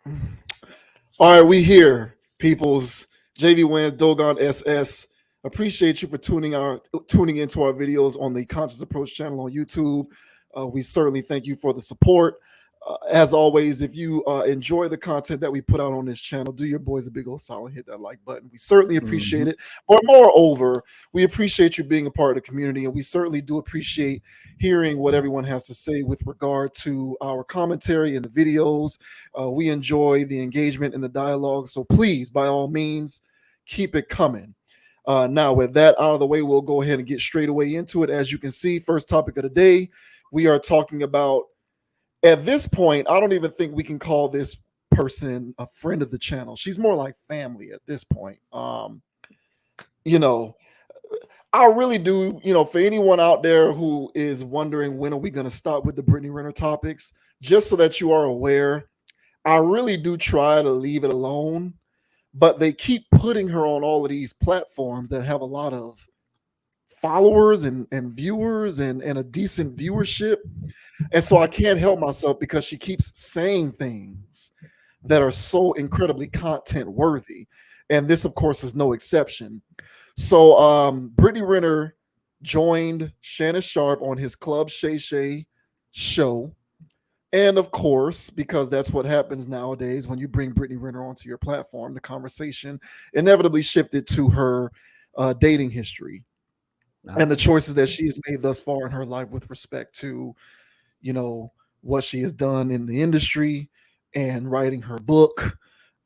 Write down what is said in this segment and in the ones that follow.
All right, we here, peoples. JV Wins, Dogon SS. Appreciate you for tuning into our videos on the Conscious Approach channel on YouTube. We certainly thank you for the support. As always, if you enjoy the content that we put out on this channel, do your boys a big old solid, hit that like button. We certainly appreciate it. But moreover, we appreciate you being a part of the community, and we certainly do appreciate hearing what everyone has to say with regard to our commentary in the videos. We enjoy the engagement and the dialogue. So please, by all means, keep it coming. Now, with that out of the way, we'll go ahead and get straight away into it. As you can see, first topic of the day, we are talking about, at this point, I don't even think we can call this person a friend of the channel. She's more like family at this point. You know, I really do, for anyone out there who is wondering when are we going to stop with the Brittany Renner topics, just so that you are aware, I really do try to leave it alone, but they keep putting her on all of these platforms that have a lot of followers and viewers and a decent viewership. And so I can't help myself because she keeps saying things that are so incredibly content worthy. And this, of course, is no exception. So Brittany Renner joined Shannon Sharpe on his Club Shay Shay show. And of course, because that's what happens nowadays when you bring Brittany Renner onto your platform, the conversation inevitably shifted to her dating history and the choices that she has made thus far in her life with respect to, what she has done in the industry and writing her book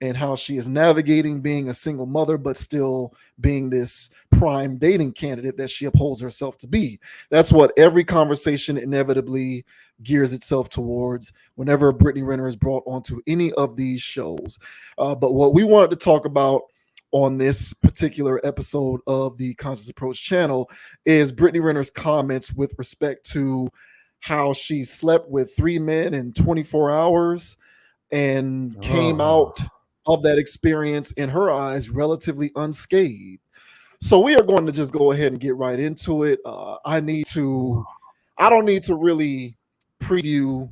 and how she is navigating being a single mother, but still being this prime dating candidate that she upholds herself to be. That's what every conversation inevitably gears itself towards whenever Brittany Renner is brought onto any of these shows. But what we wanted to talk about on this particular episode of the Conscious Approach channel is Brittany Renner's comments with respect to how she slept with 3 men in 24 hours and came out of that experience in her eyes relatively unscathed. So we are going to just go ahead and get right into it. I don't need to really preview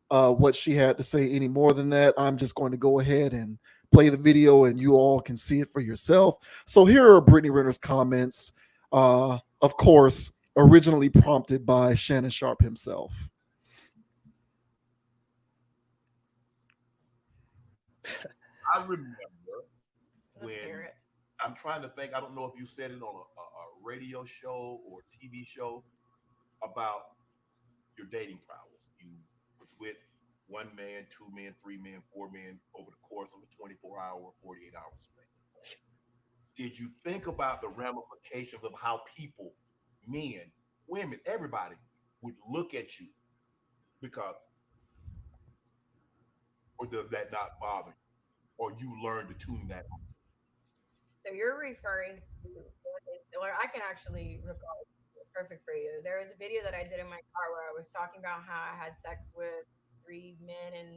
what she had to say any more than that. I'm just going to go ahead and play the video and you all can see it for yourself. So here are Brittany Renner's comments, of course, originally prompted by Shannon Sharpe himself. I remember when I'm trying to think. I don't know if you said it on a radio show or TV show about your dating prowess. You was with 1 man, 2 men, 3 men, 4 men over the course of a 24-hour, 48-hour span. Did you think about the ramifications of how people, men, women, everybody would look at you? Because, or does that not bother you? Or you learn to tune that out? So you're referring to, or I can actually recall perfect for you. There was a video that I did in my car where I was talking about how I had sex with 3 men in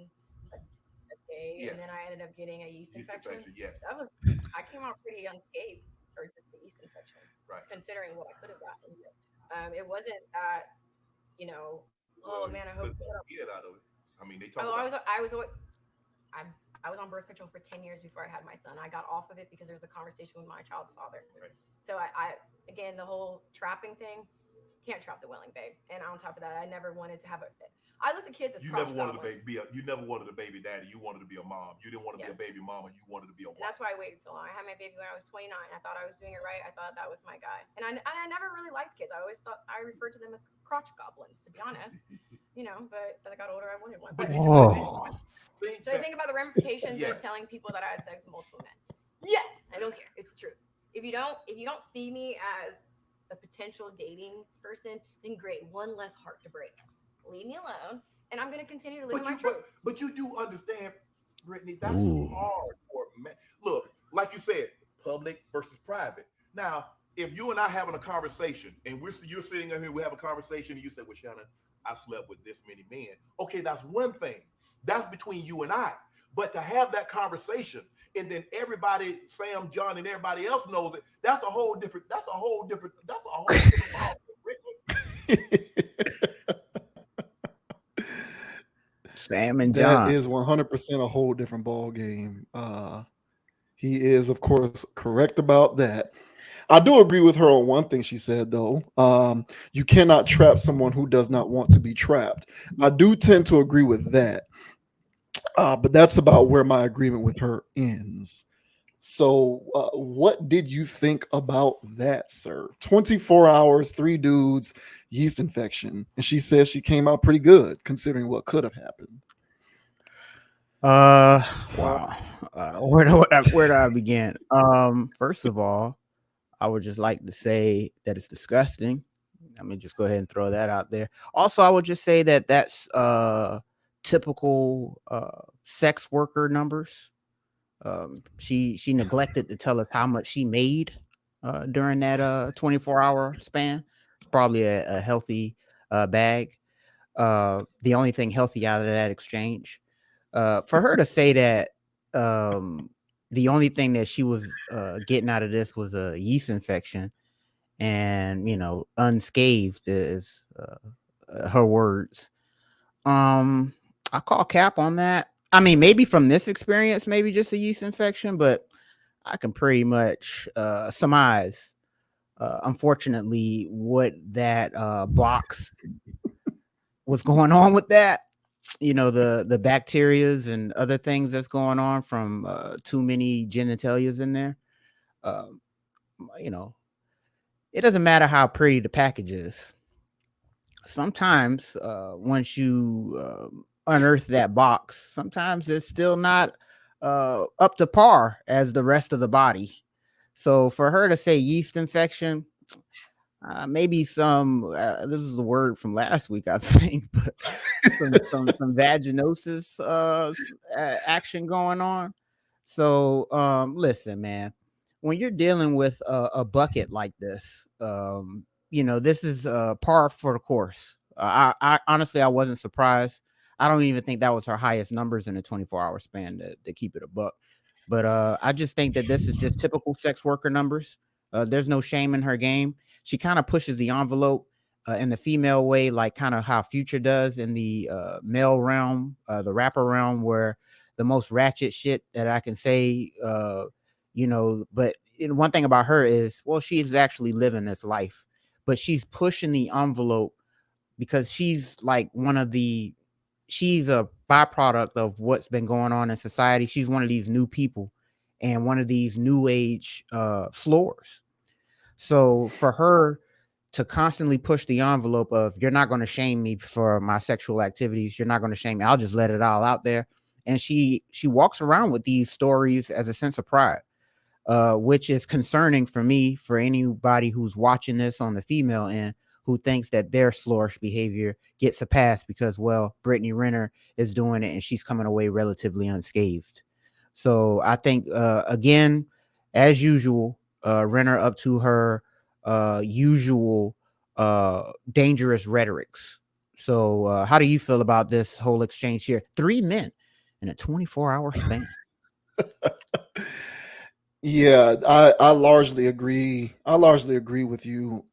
a day, and Yes. then I ended up getting a yeast Yeast infection. infection, yes. That was, I came out pretty unscathed for just the yeast infection, Right. considering what I could have gotten. It wasn't that, oh Well, man, I you hope. couldn't get out of it. I mean, they talk Oh, about I was on birth control for 10 years before I had my son. I got off of it because there was a conversation with my child's father. right. So I again, the whole trapping thing, can't trap the willing, babe. And on top of that, I never wanted to have a. I looked at kids as You never crotch wanted to goblins. you never wanted a baby daddy. You wanted to be a mom. You didn't want to be a Yes. baby mama. You wanted to be a And wife. that's why I waited so long. I had my baby when I was 29. I thought I was doing it right. I thought that was my guy. And I never really liked kids. I always thought I referred to them as crotch goblins, to be honest. But as I got older, I wanted one. But But did you think so I that? think about the ramifications of Yes. telling people that I had sex with multiple men. Yes, I don't care. It's the truth. If you don't see me as a potential dating person, then great. One less heart to break. Leave me alone, and I'm gonna continue to live in But my you truth. but you do understand, Brittany. That's hard for a man. Look, like you said, public versus private. Now, if you and I having a conversation, and you're sitting in here, we have a conversation, and you say, "Well, Shannon, I slept with this many men." Okay, that's one thing. That's between you and I. But to have that conversation, and then everybody, Sam, John, and everybody else knows it, that's a whole different. That's a whole different ball, Brittany. Sam and That John. is 100% a whole different ball game. He is, of course, correct about that. I do agree with her on one thing she said, though. You cannot trap someone who does not want to be trapped. I do tend to agree with that, but that's about where my agreement with her ends. So, what did you think about that, sir? 24 hours, three dudes, yeast infection. And she says she came out pretty good considering what could have happened. Wow. Where do I begin? First of all, I would just like to say that it's disgusting. Let me just go ahead and throw that out there. Also, I would just say that that's typical sex worker numbers. She neglected to tell us how much she made during that 24-hour span. It's probably a healthy bag. The only thing healthy out of that exchange. For her to say that the only thing that she was getting out of this was a yeast infection and unscathed is her words. I call cap on that. I mean, maybe from this experience, maybe just a yeast infection, but I can pretty much surmise, unfortunately, what that box was going on with that. The bacterias and other things that's going on from too many genitalias in there. Um, you know, it doesn't matter how pretty the package is. Sometimes once you unearth that box, sometimes it's still not up to par as the rest of the body. So for her to say yeast infection, maybe some this is a word from last week, I think, but some vaginosis action going on. So listen, man, when you're dealing with a bucket like this, this is par for the course. I honestly, I wasn't surprised. I don't even think that was her highest numbers in a 24-hour span to keep it a buck. But I just think that this is just typical sex worker numbers. There's no shame in her game. She kind of pushes the envelope in the female way, like kind of how Future does in the male realm, the rapper realm, where the most ratchet shit that I can say, but one thing about her is, well, she's actually living this life, but she's pushing the envelope because she's like she's a byproduct of what's been going on in society. She's one of these new people and one of these new age floors. So for her to constantly push the envelope of, you're not going to shame me for my sexual activities, you're not going to shame me, I'll just let it all out there. And she walks around with these stories as a sense of pride, which is concerning for me, for anybody who's watching this on the female end, who thinks that their slorish behavior gets a pass because, well, Brittany Renner is doing it and she's coming away relatively unscathed. So I think, again, as usual, Renner up to her usual dangerous rhetorics. So how do you feel about this whole exchange here? 3 men in a 24-hour span. Yeah, I largely agree. I largely agree with you.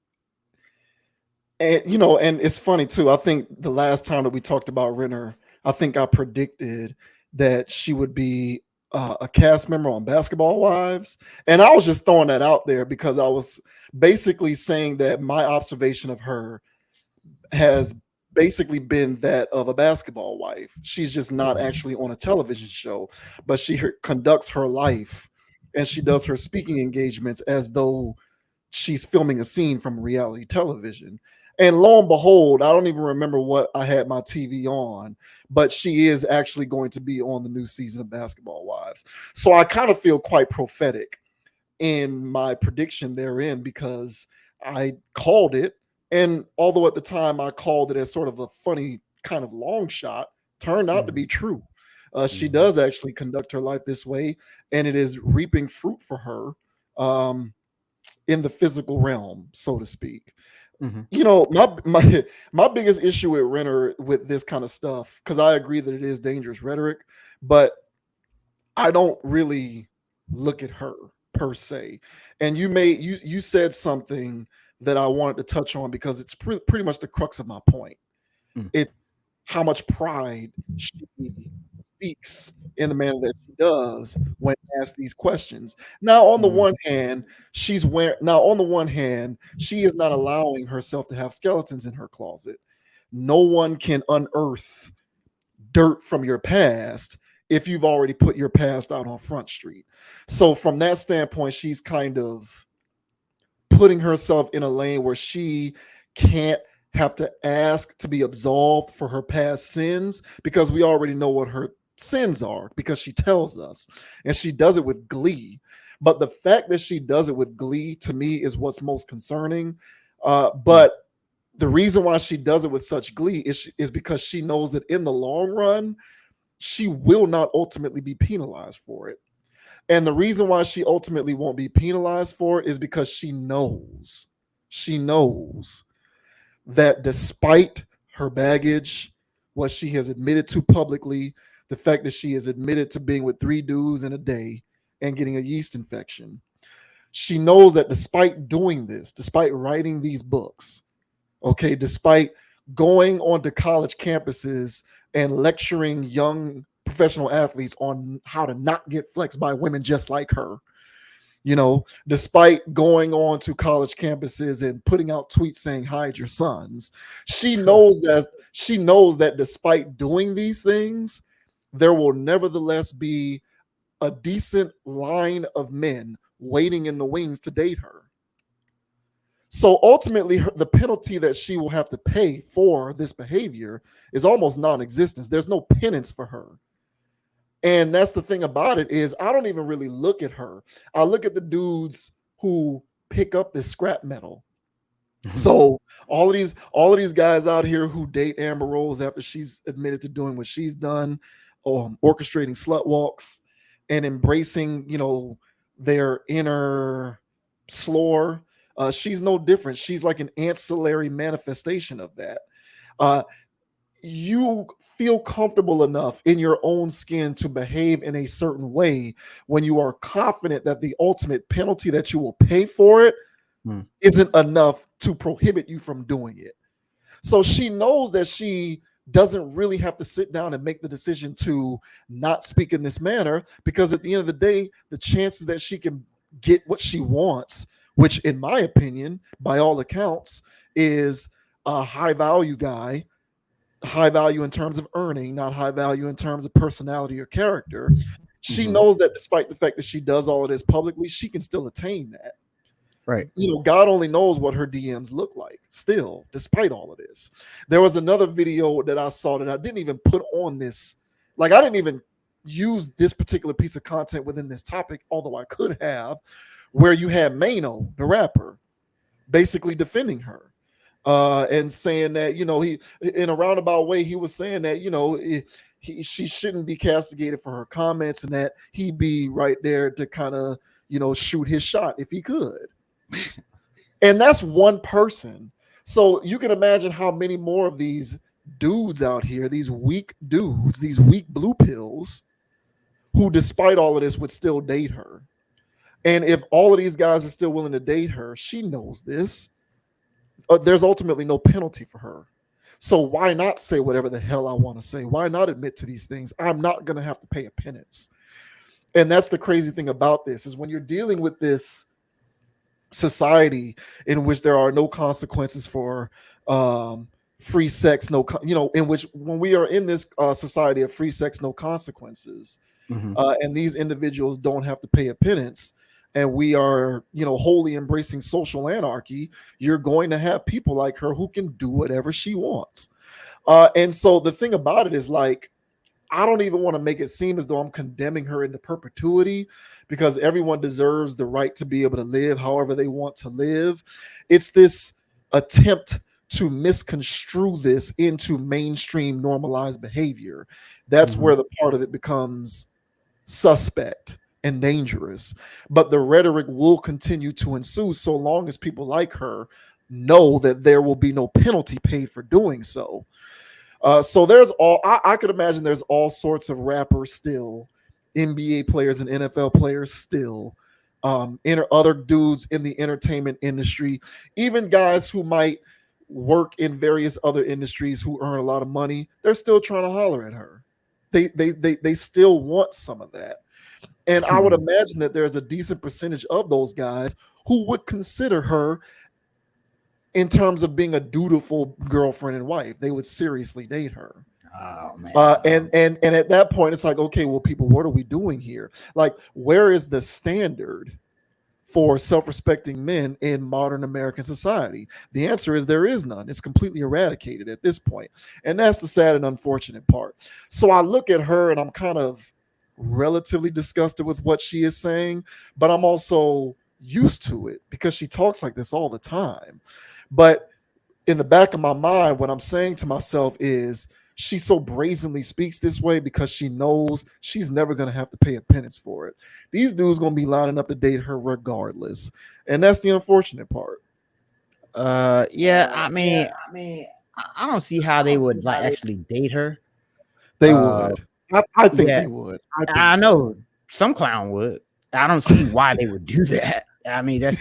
And and it's funny too. I think the last time that we talked about Renner, I think I predicted that she would be a cast member on Basketball Wives, and I was just throwing that out there because I was basically saying that my observation of her has basically been that of a basketball wife. She's just not actually on a television show, but she conducts her life and she does her speaking engagements as though she's filming a scene from reality television. And lo and behold, I don't even remember what I had my TV on, but she is actually going to be on the new season of Basketball Wives. So I kind of feel quite prophetic in my prediction therein because I called it. And although at the time I called it as sort of a funny kind of long shot, turned out to be true. She does actually conduct her life this way, and it is reaping fruit for her in the physical realm, so to speak. My biggest issue with Renner with this kind of stuff, because I agree that it is dangerous rhetoric, but I don't really look at her per se. And you said something that I wanted to touch on because it's pretty much the crux of my point. Mm. It's how much pride she speaks in the manner that she does when asked these questions. Now, on the one hand, she is not allowing herself to have skeletons in her closet. No one can unearth dirt from your past if you've already put your past out on Front Street. So from that standpoint, she's kind of putting herself in a lane where she can't have to ask to be absolved for her past sins because we already know what her sins are because she tells us, and she does it with glee. But the fact that she does it with glee to me is what's most concerning. But the reason why she does it with such glee is because she knows that in the long run, she will not ultimately be penalized for it. And the reason why she ultimately won't be penalized for it is because she knows that despite her baggage, what she has admitted to publicly, the fact that she has admitted to being with 3 dudes in a day and getting a yeast infection, she knows that despite doing this, despite writing these books, okay, despite going onto college campuses and lecturing young professional athletes on how to not get flexed by women just like her, despite going on to college campuses and putting out tweets saying hide your sons, she knows that despite doing these things, there will nevertheless be a decent line of men waiting in the wings to date her. So ultimately, the penalty that she will have to pay for this behavior is almost non-existent. There's no penance for her. And that's the thing about it is I don't even really look at her. I look at the dudes who pick up this scrap metal. So all of these guys out here who date Amber Rose after she's admitted to doing what she's done, orchestrating slut walks and embracing, their inner slore. She's no different. She's like an ancillary manifestation of that. You feel comfortable enough in your own skin to behave in a certain way when you are confident that the ultimate penalty that you will pay for it isn't enough to prohibit you from doing it. So she knows that she doesn't really have to sit down and make the decision to not speak in this manner, because at the end of the day, the chances that she can get what she wants, which in my opinion, by all accounts, is a high value guy, high value in terms of earning, not high value in terms of personality or character. She knows that despite the fact that she does all of this publicly, she can still attain that. Right. God only knows what her DMs look like still, despite all of this. There was another video that I saw that I didn't even put on this. Like, I didn't even use this particular piece of content within this topic, although I could have, where you had Mano, the rapper, basically defending her. And saying that, he, in a roundabout way, he was saying that, she shouldn't be castigated for her comments and that he'd be right there to kind of, shoot his shot if he could. And that's one person. So you can imagine how many more of these dudes out here, these weak dudes, these weak blue pills, who despite all of this would still date her. And if all of these guys are still willing to date her, she knows this. There's ultimately no penalty for her. So why not say whatever the hell I want to say? Why not admit to these things? I'm not going to have to pay a penance. And that's the crazy thing about this, is when you're dealing with this society in which there are no consequences for free sex, in which when we are in this society of free sex, no consequences, and these individuals don't have to pay a penance, and we are, wholly embracing social anarchy, you're going to have people like her who can do whatever she wants. And so the thing about it is, like, I don't even want to make it seem as though I'm condemning her into perpetuity, because everyone deserves the right to be able to live however they want to live. It's this attempt to misconstrue this into mainstream normalized behavior. That's where the part of it becomes suspect and dangerous. But the rhetoric will continue to ensue so long as people like her know that there will be no penalty paid for doing so. So there's I could imagine there's all sorts of rappers still, NBA players and NFL players still, other dudes in the entertainment industry, even guys who might work in various other industries who earn a lot of money, they're still trying to holler at her. They still want some of that. And I would imagine that there's a decent percentage of those guys who would consider her in terms of being a dutiful girlfriend and wife. They would seriously date her. Oh man. And at that point, it's like, okay, well, people, what are we doing here? Like, where is the standard for self-respecting men in modern American society? The answer is there is none. It's completely eradicated at this point. And that's the sad and unfortunate part. So I look at her and I'm kind of relatively disgusted with what she is saying, but I'm also used to it because she talks like this all the time. But in the back of my mind, what I'm saying to myself is she so brazenly speaks this way because she knows she's never going to have to pay a penance for it. These dudes going to be lining up to date her regardless. And that's the unfortunate part. I mean, I don't see how they would like actually date her. They would. I think yeah. they would. I know some clown would. I don't see why they would do that. I mean, that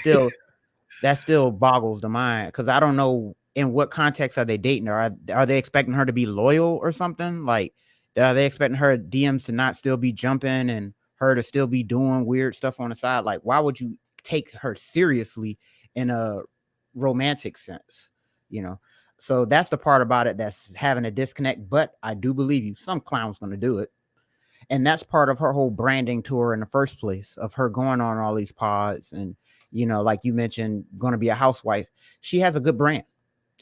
still boggles the mind because I don't know in what context are they dating her. Are they expecting her to be loyal or something? Like, are they expecting her DMs to not still be jumping and her to still be doing weird stuff on the side? Like, why would you take her seriously in a romantic sense? You know, so that's the part about it that's having a disconnect. But I do believe you, some clown's going to do it. And that's part of her whole branding tour in the first place, of her going on all these pods and, you know, like you mentioned, going to be a housewife. She has a good brand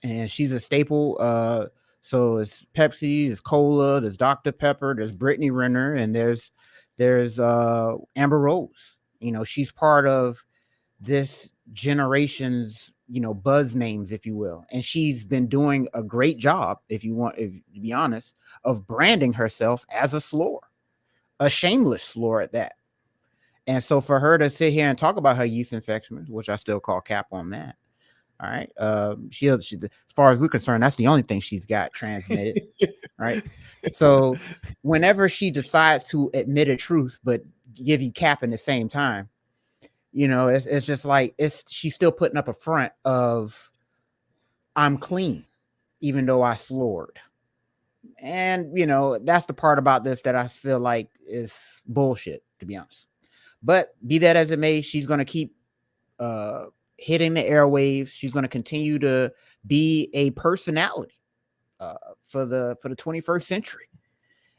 and she's a staple. So it's Pepsi, there's Cola, there's Dr. Pepper, there's Brittany Renner, and there's Amber Rose. You know, she's part of this generation's, you know, buzz names, if you will. And she's been doing a great job, if to be honest, of branding herself as a slore, a shameless slore at that. And so for her to sit here and talk about her yeast infection, which I still call cap on that. All right. She, as far as we're concerned, that's the only thing she's got transmitted. Right. So whenever she decides to admit a truth, but give you cap in the same time, you know, it's just like she's still putting up a front of I'm clean, even though I slored. And, you know, that's the part about this that I feel like is bullshit, to be honest. But be that as it may, she's going to keep hitting the airwaves. She's going to continue to be a personality for the 21st century.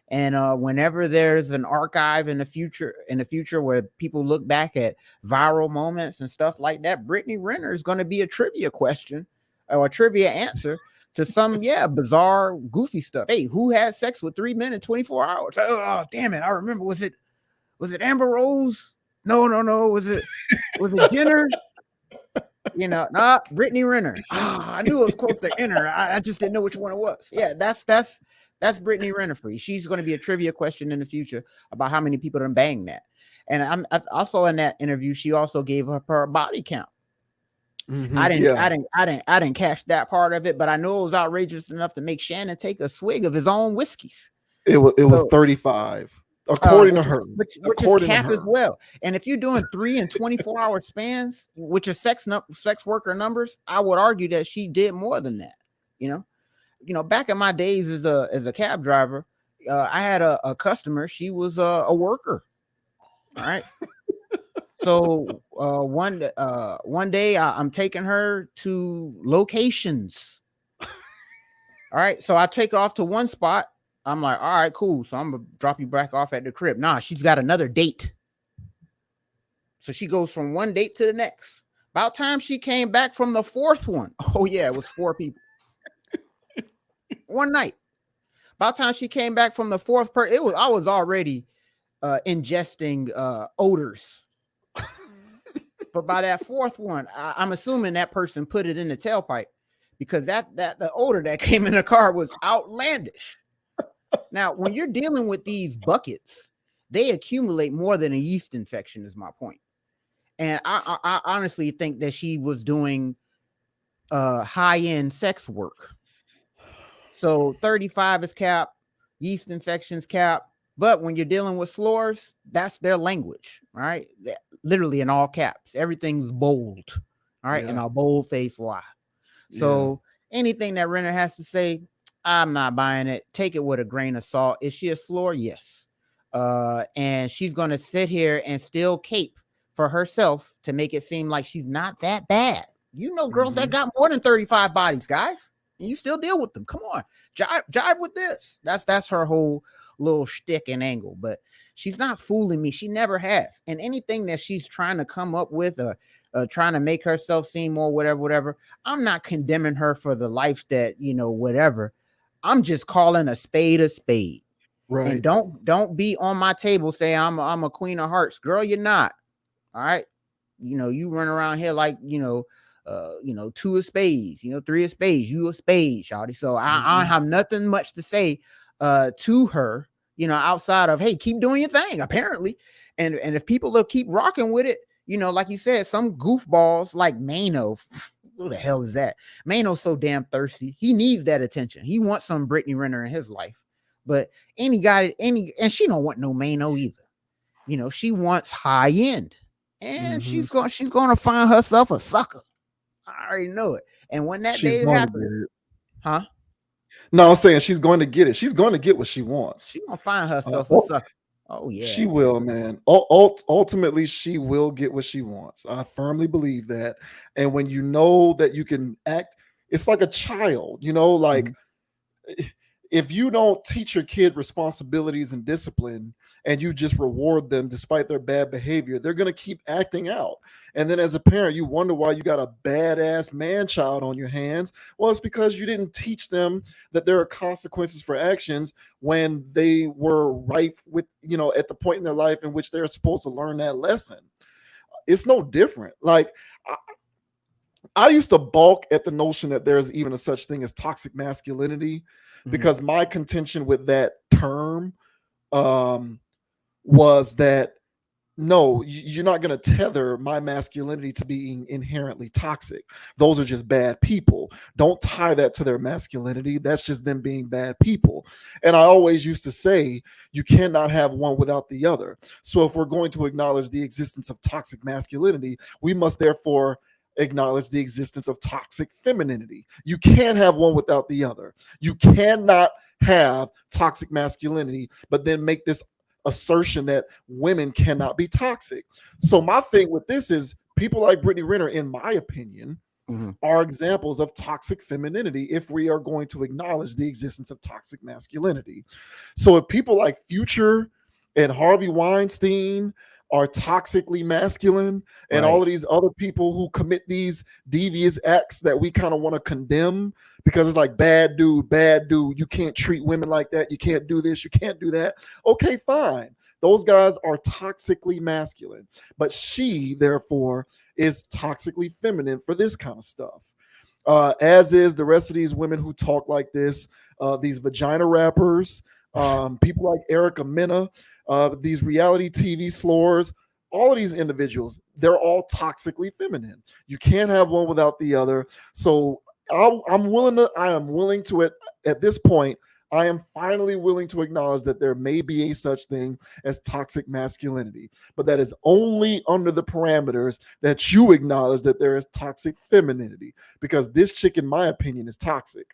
And whenever there's an archive in the future where people look back at viral moments and stuff like that, Brittany Renner is going to be a trivia question or a trivia answer to some bizarre, goofy stuff. Hey, who had sex with 3 men in 24 hours? Oh, damn it! I remember. Was it Amber Rose? No. Was it Jenner? You know, Brittany Renner. I knew it was close to Renner. I just didn't know which one it was. Yeah, that's Brittany Renner for you. She's going to be a trivia question in the future about how many people done banged that. And I also in that interview, she also gave up her body count. Mm-hmm, I didn't catch that part of it, but I know it was outrageous enough to make Shannon take a swig of his own whiskeys. It was 35. According to her, which is cap as well. And if you're doing 3 and 24-hour spans, which is sex worker numbers, I would argue that she did more than that. You know, back in my days as a cab driver, I had a customer. She was a worker. All right. So one day I'm taking her to locations. All right. So I take her off to one spot. I'm like, all right, cool. So I'm going to drop you back off at the crib. Nah, she's got another date. So she goes from one date to the next. About time she came back from the fourth one. Oh, yeah, it was 4 people. One night. About time she came back from the fourth I was already ingesting odors. But by that fourth one, I'm assuming that person put it in the tailpipe because the odor that came in the car was outlandish. Now, when you're dealing with these buckets, they accumulate more than a yeast infection is my point. And I honestly think that she was doing high-end sex work. So 35 is cap, yeast infections cap. But when you're dealing with slurs, that's their language, right? Literally in all caps. Everything's bold, all right? Yeah. And a bold-faced lie. So Anything that Renner has to say, I'm not buying it. Take it with a grain of salt. Is she a slore? Yes. And she's going to sit here and still cape for herself to make it seem like she's not that bad. You know, girls that got more than 35 bodies, guys, and you still deal with them. Come on, jive with this. That's her whole little shtick and angle. But she's not fooling me. She never has. And anything that she's trying to come up with, or trying to make herself seem more whatever. I'm not condemning her for the life that, whatever. I'm just calling a spade a spade. Right. And don't be on my table saying I'm a queen of hearts. Girl, you're not. All right. You run around here like, two of spades, three of spades, you a spade, shawty. So I have nothing much to say to her, outside of, hey, keep doing your thing, apparently. And if people will keep rocking with it, like you said, some goofballs like Mano, who the hell is that? Mano's so damn thirsty. He needs that attention. He wants some Brittany Renner in his life. But and she don't want no Mano either. She wants high end. And she's going to find herself a sucker. I already know it. And when that day happens, huh? No, I'm saying she's going to get it. She's going to get what she wants. She's going to find herself a sucker. Oh, yeah. She will, man. Ultimately, she will get what she wants. I firmly believe that. And when you know that you can act, it's like a child, like if you don't teach your kid responsibilities and discipline and you just reward them despite their bad behavior, they're going to keep acting out. And then as a parent, you wonder why you got a badass man child on your hands. Well, it's because you didn't teach them that there are consequences for actions when they were ripe with, at the point in their life in which they're supposed to learn that lesson. It's no different. Like, I used to balk at the notion that there's even a such thing as toxic masculinity, because my contention with that term was that, no, you're not going to tether my masculinity to being inherently toxic. Those are just bad people. Don't tie that to their masculinity. That's just them being bad people. And I always used to say, you cannot have one without the other. So if we're going to acknowledge the existence of toxic masculinity, we must therefore acknowledge the existence of toxic femininity. You can't have one without the other. You cannot have toxic masculinity, but then make this assertion that women cannot be toxic. So my thing with this is, people like Brittany Renner, in my opinion, are examples of toxic femininity if we are going to acknowledge the existence of toxic masculinity. So if people like Future and Harvey Weinstein are toxically masculine, and all of these other people who commit these devious acts that we kind of want to condemn because it's like, bad dude, you can't treat women like that, you can't do this, you can't do that. Okay, fine. Those guys are toxically masculine, but she, therefore, is toxically feminine for this kind of stuff. As is the rest of these women who talk like this, these vagina rappers, people like Erica Mena, these reality TV slores, all of these individuals, they're all toxically feminine. You can't have one without the other. So I am willing to, at this point, I am finally willing to acknowledge that there may be a such thing as toxic masculinity, but that is only under the parameters that you acknowledge that there is toxic femininity, because this chick, in my opinion, is toxic.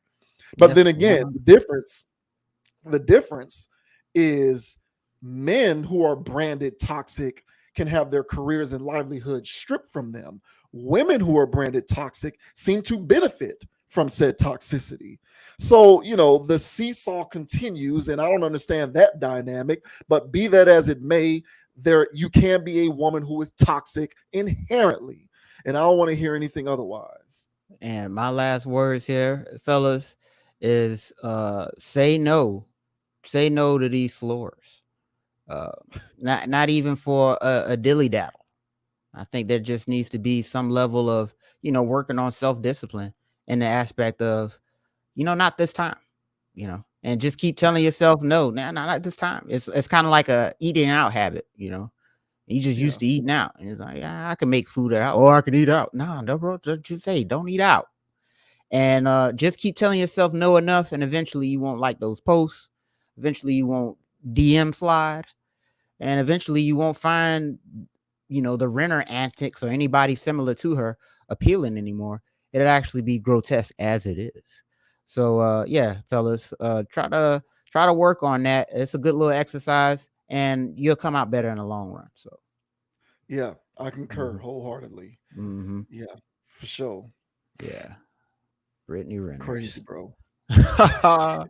But then again, the difference is, men who are branded toxic can have their careers and livelihood stripped from them. Women who are branded toxic seem to benefit from said toxicity. So, the seesaw continues, and I don't understand that dynamic, but be that as it may, you can be a woman who is toxic inherently, and I don't want to hear anything otherwise. And my last words here, fellas, is say no to these slurs. Not even for a dilly daddle. I think there just needs to be some level of, working on self-discipline in the aspect of, not this time, and just keep telling yourself, no, not this time. It's kind of like a eating out habit, you just used to eating out, and it's like, yeah, I can make food out, or I can eat out. No, bro, just say, don't eat out. And just keep telling yourself no enough, and eventually you won't like those posts. Eventually you won't DM slide. And eventually you won't find, the Renner antics or anybody similar to her appealing anymore. it'll actually be grotesque as it is. So yeah, fellas, try to work on that. It's a good little exercise, and you'll come out better in the long run. So Yeah, I concur wholeheartedly. Yeah, for sure. Yeah, Brittany Renner. Crazy, bro. uh